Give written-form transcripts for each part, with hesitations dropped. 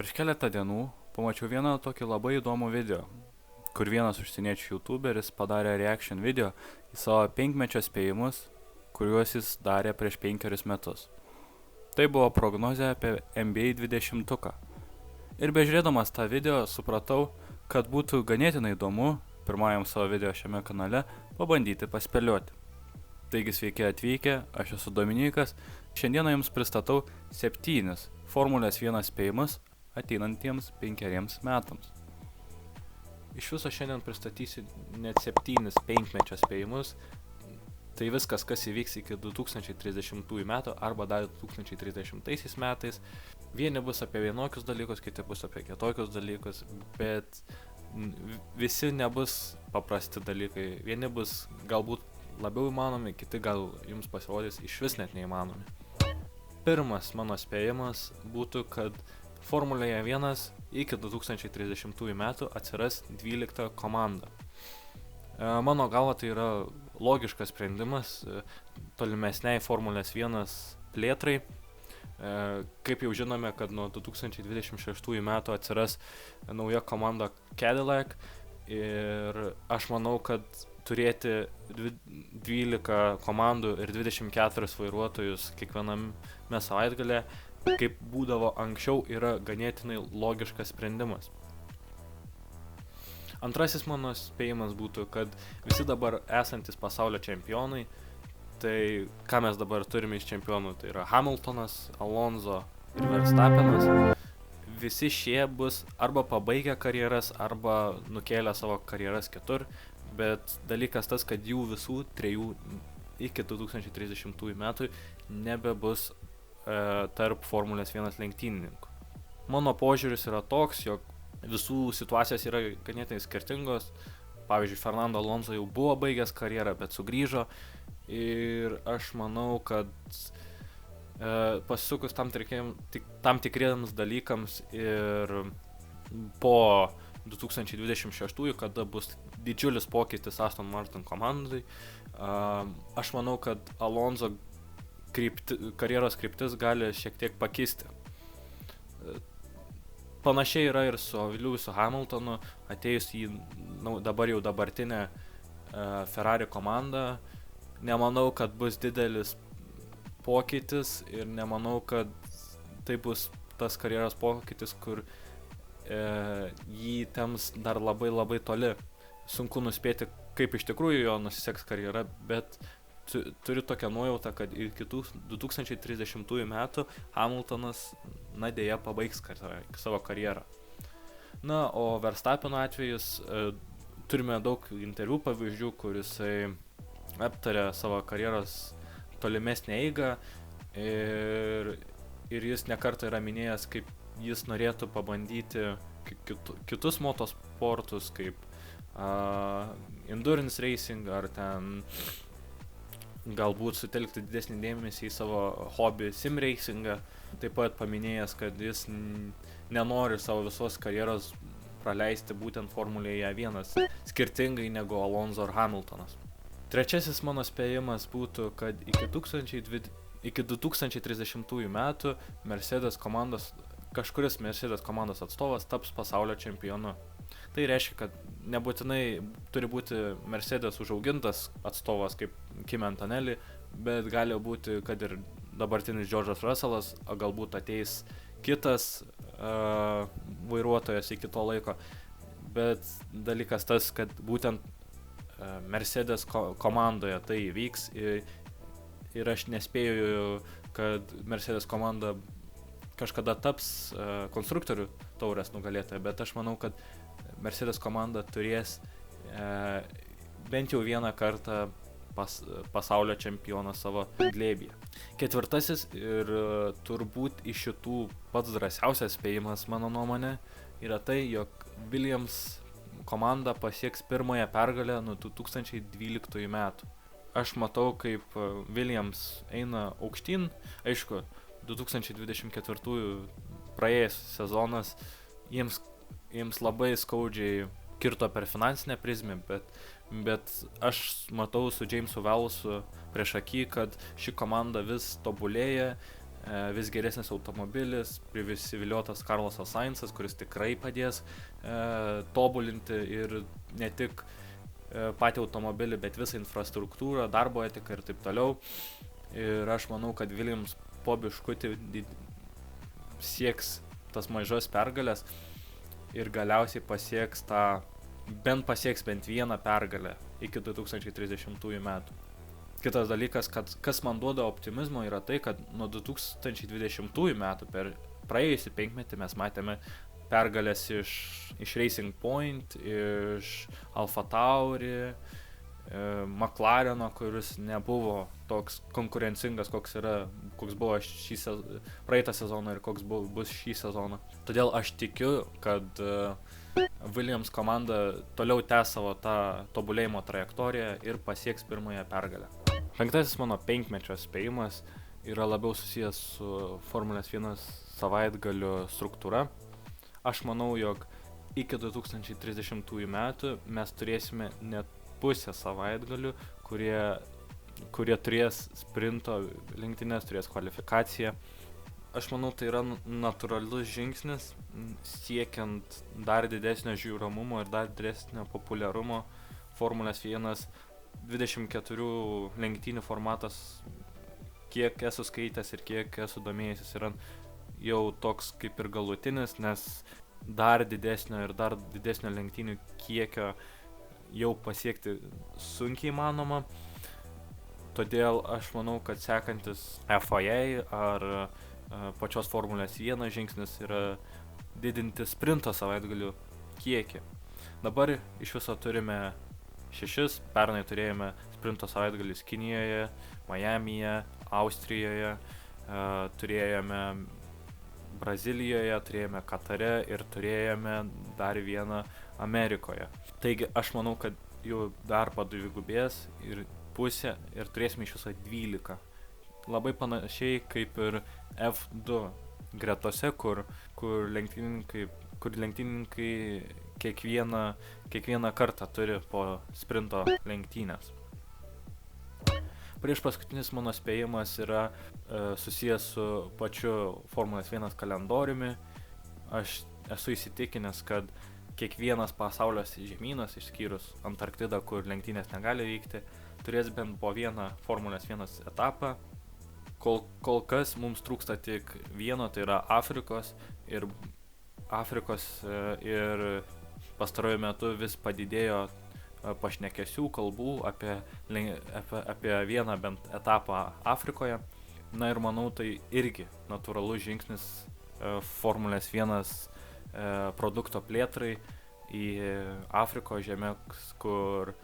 Prieš keletą dienų pamačiau vieną tokį labai įdomų video, kur vienas užsieniečių youtuberis padarė reaction video į savo 5-mečio spėjimus, kuriuos jis darė prieš 5 metus. Tai buvo prognozė apie NBA 20-tuką. Ir bežiūrėdamas tą video supratau, kad būtų ganėtinai įdomu pirmajam savo video šiame kanale pabandyti paspėlioti. Taigi sveiki atvykę, aš esu Dominikas, šiandieną jums pristatau 7 Formulės 1 spėjimus ateinantiems 5 metams. Iš viso šiandien pristatysiu net 7 5-mečio spėjimus. Tai viskas, kas įvyks iki 2030 metų arba dar 2030 metais. Vieni bus apie vienokius dalykus, kiti bus apie kitokius dalykus, bet visi nebus paprasti dalykai. Vieni bus galbūt labiau įmanomi, kiti gal jums pasirodys išvis net neįmanomi. Pirmas mano spėjimas būtų, kad Formulėje 1 iki 2030 metų atsiras 12 komanda. Mano galva tai yra logiškas sprendimas tolimesniai Formulės 1 plėtrai. Kaip jau žinome, kad nuo 2026 metų atsiras nauja komanda Cadillac ir aš manau, kad turėti 12 komandų ir 24 vairuotojus kiekviename savaitgale, kaip būdavo anksčiau, yra ganėtinai logiškas sprendimas. Antrasis mano spėjimas būtų, kad visi dabar esantis pasaulio čempionai, tai ką mes dabar turime iš čempionų, tai yra Hamiltonas, Alonso ir Verstappenas, visi šie bus arba pabaigę karjeras, arba nukėlę savo karjeras kitur, bet dalykas tas, kad jų visų 3 iki 2030 metų nebebus tarp Formulės 1 lenktynininkų. Mano požiūris yra toks, jog visų situacijos yra ganėtinai skirtingos. Pavyzdžiui, Fernando Alonso jau buvo baigęs karjerą, bet sugrįžo ir aš manau, kad pasisukus tam tikriems dalykams ir po 2026, kada bus didžiulis pokytis Aston Martin komandai, aš manau, kad Alonso karjeros kryptis gali šiek tiek pakisti. Panašiai yra ir su Lewisu Hamiltonu, atėjus į dabartinę Ferrari komandą. Nemanau, kad bus didelis pokytis ir nemanau, kad tai bus tas karjeros pokytis, kur jį temps dar labai toli. Sunku nuspėti, kaip iš tikrųjų jo nusiseks karjera, bet turiu tokią nuojautą, kad iki 2030 metų Hamiltonas dėja pabaigs savo karjerą. Na, o Verstappeno atvejus turime daug interviu pavyzdžių, kur jisai aptarė savo karjeros tolimesnę eigą ir jis nekartą yra minėjęs, kaip jis norėtų pabandyti kitus motosportus, kaip endurance racing ar ten galbūt sutelkti didesnį dėmesį į savo hobį sim racingą. Taip pat paminėjęs, kad jis nenori savo visos karjeros praleisti būtent Formulėje 1, skirtingai negu Alonso ar Hamiltonas. Trečiasis mano spėjimas būtų, kad iki 2030 metų kažkuris Mercedes komandos atstovas taps pasaulio čempionu. Tai reiškia, kad nebūtinai turi būti Mercedes užaugintas atstovas kaip Kimi Antonelli, bet gali būti, kad ir dabartinis George'as Russellas, o galbūt ateis kitas vairuotojas iki to laiko. Bet dalykas tas, kad būtent Mercedes komandoje tai įvyks ir aš nespėju, kad Mercedes komanda kažkada taps konstruktorių taurės nugalėtoja, bet aš manau, kad Mercedes komanda turės bent jau vieną kartą pasaulio čempioną savo glėbyje. Ketvirtasis ir turbūt iš šitų pats drąsiausias spėjimas, mano nuomonė, yra tai, jog Williams komanda pasieks pirmąją pergalę nuo 2012 metų. Aš matau, kaip Williams eina aukštyn. Aišku, 2024 praėjęs sezonas jiems labai skaudžiai kirto per finansinę prizmę, bet aš matau su Jamesu Vowlesu prieš akį, kad ši komanda vis tobulėja, vis geresnis automobilis, prisiviliotas Carlosas Sainzas, kuris tikrai padės tobulinti ir ne tik patį automobilį, bet visą infrastruktūrą, darbo etiką ir taip toliau. Ir aš manau, kad Williams po biškutį sieks tas mažas pergalės ir galiausiai pasieks bent vieną pergalę iki 2030 metų. Kitas dalykas, kas man duoda optimizmo, yra tai, kad nuo 2020 metų per praėjusį 5 metį mes matėme pergalės iš Racing Point, iš Alfa Tauri, McLareno, kuris nebuvo toks konkurencingas, koks buvo praeitą sezoną ir koks bus šį sezoną. Todėl aš tikiu, kad Williams komanda toliau tęs savo tą tobulėjimo trajektoriją ir pasieks pirmąją pergalę. 5. mano 5-mečio spėjimas yra labiau susijęs su Formulės 1 savaitgalių struktūra. Aš manau, jog iki 2030 metų mes turėsime net pusę savaitgalių, kurie turės sprinto lenktynės, turės kvalifikaciją. Aš manau, tai yra natūralus žingsnis siekiant dar didesnio žiūromumo ir dar didesnio populiarumo. Formulės 1 24 lenktynių formatas, kiek esu skaitęs ir kiek esu domėjęsis, yra jau toks kaip ir galutinis, nes dar didesnio lenktynių kiekio jau pasiekti sunkiai įmanoma. Todėl aš manau, kad sekantis FIA ar pačios Formulės 1 žingsnis yra didinti sprinto savaitgalių kiekį. Dabar iš viso turime 6, pernai turėjome sprinto savaitgalius Kinijoje, Majamyje, Austrijoje, turėjome Brazilijoje, turėjome Katare ir turėjome dar vieną Amerikoje. Taigi aš manau, kad jau dar padvigubės ir pusė ir turėsime iš viso 12. Labai panašiai kaip ir F2 gretose, kur lenktynininkai kiekvieną kartą turi po sprinto lenktynės. Prieš paskutinis mano spėjimas yra susijęs su pačiu Formulės 1 kalendoriumi. Aš esu įsitikinęs, kad kiekvienas pasaulio žemynas, išskyrus Antarktidą, kur lenktynės negali vykti, turės bent po vieną Formulės 1 etapą. Kol kas mums trūksta tik vieno, tai yra Afrikos ir pastaruoju metu vis padidėjo pašnekesių kalbų apie vieną bent etapą Afrikoje. Na ir manau, tai irgi natūralus žingsnis Formulės 1 produkto plėtrai į Afrikos žemės, kur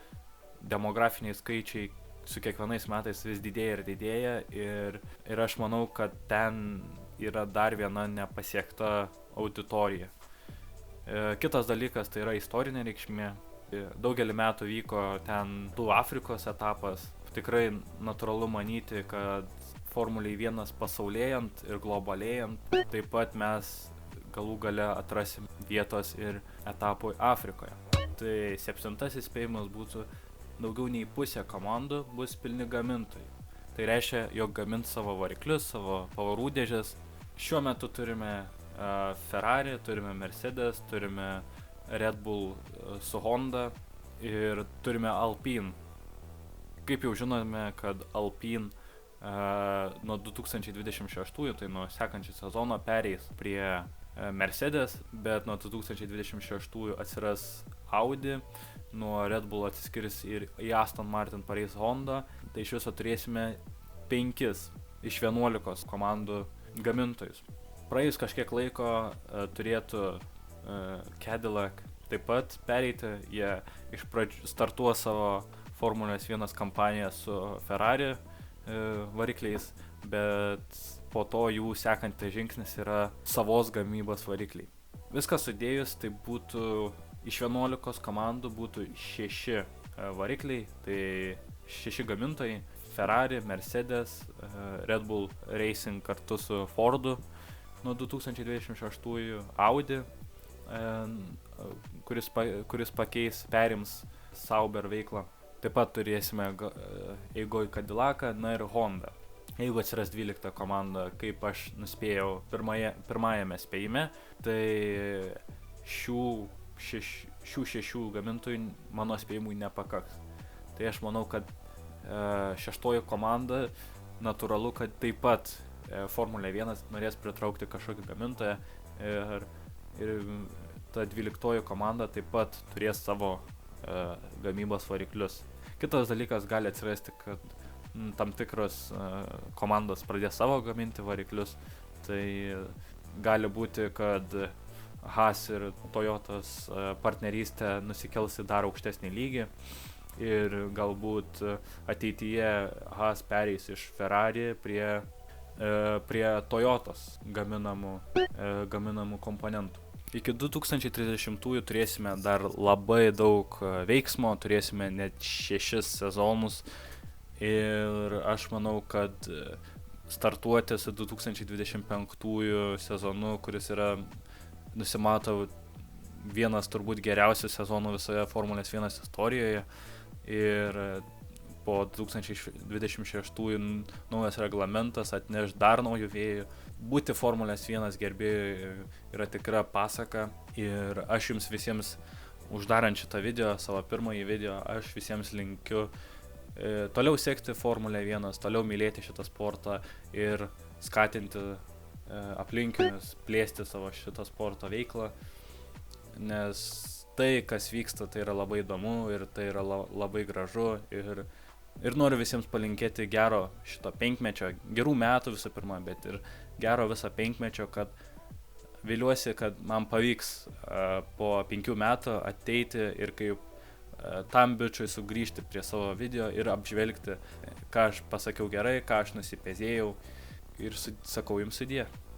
demografiniai skaičiai su kiekvienais metais vis didėja ir didėja ir aš manau, kad ten yra dar viena nepasiekta auditorija. Kitas dalykas tai yra istorinė reikšmė. Daugelį metų vyko ten Afrikos etapas. Tikrai natūralu manyti, kad Formuliai 1 pasaulėjant ir globalėjant, taip pat mes galų gale atrasim vietos ir etapui Afrikoje. Tai 7. spėjimas būtų: daugiau nei pusė komandų bus pilni gamintojai. Tai reiškia, jog gamint savo variklius, savo pavarų dėžes. Šiuo metu turime Ferrari, turime Mercedes, turime Red Bull su Honda ir turime Alpine. Kaip jau žinome, kad Alpine nuo 2026, tai nuo sekančio sezono pereis prie Mercedes, bet nuo 2026 atsiras Audi, nuo Red Bull atsiskirs ir į Aston Martin pareis Honda, tai iš viso turėsime 5 iš 11 komandų gamintojus. Praėjus kažkiek laiko turėtų Cadillac taip pat pereiti, jie iš pradžių startuos savo Formulės 1 kampaniją su Ferrari varikliais, bet po to jų sekantis žingsnis yra savos gamybos varikliai. Viską sudėjus, tai būtų iš 11 komandų būtų 6 varikliai, tai 6 gamintojai: Ferrari, Mercedes, Red Bull Racing kartu su Fordu, nuo 2026 Audi, kuris perims Sauber veiklą. Taip pat turėsime eigoj Cadillacą, na ir Honda. jeigu atsiras 12 komanda, kaip aš nuspėjau pirmajame spėjime, tai šių šešių gamintojų mano spėjimui nepakaks. Tai aš manau, kad šeštoji komanda natūralu, kad taip pat Formulė 1 norės pritraukti kažkokį gamintoją ir ta 12 komanda taip pat turės savo gamybos variklius. Kitas dalykas gali atsirasti, kad tam tikros komandos pradės savo gaminti variklius, tai gali būti, kad Haas ir Toyotos partnerystė nusikels į dar aukštesnį lygį ir galbūt ateityje Haas pereis iš Ferrari prie Toyotos gaminamų komponentų. Iki 2030-ųjų turėsime dar labai daug veiksmo, turėsime net 6 sezonus ir aš manau, kad startuoti su 2025 sezonu, kuris yra nusimato vienas turbūt geriausių sezonų visoje Formulės 1 istorijoje ir po 2026 naujas reglamentas atneš dar naujų vėjų. Būti Formulės 1 gerbėjų yra tikra pasaka ir aš jums visiems uždarant šitą video, savo pirmąjį video, aš visiems linkiu toliau sekti Formulę 1, toliau mylėti šitą sportą ir skatinti aplinkinius, plėsti savo šitą sporto veiklą, nes tai, kas vyksta, tai yra labai įdomu ir tai yra labai gražu ir noriu visiems palinkėti gero šito 5-mečio, gerų metų visų pirma, bet ir gero visą 5-mečio, kad viliuosi, kad man pavyks po 5 metų ateiti ir kaip tam bičiui sugrįžti prie savo video ir apžvelgti, ką aš pasakiau gerai, ką aš nusipezėjau ir sakau jums sudie.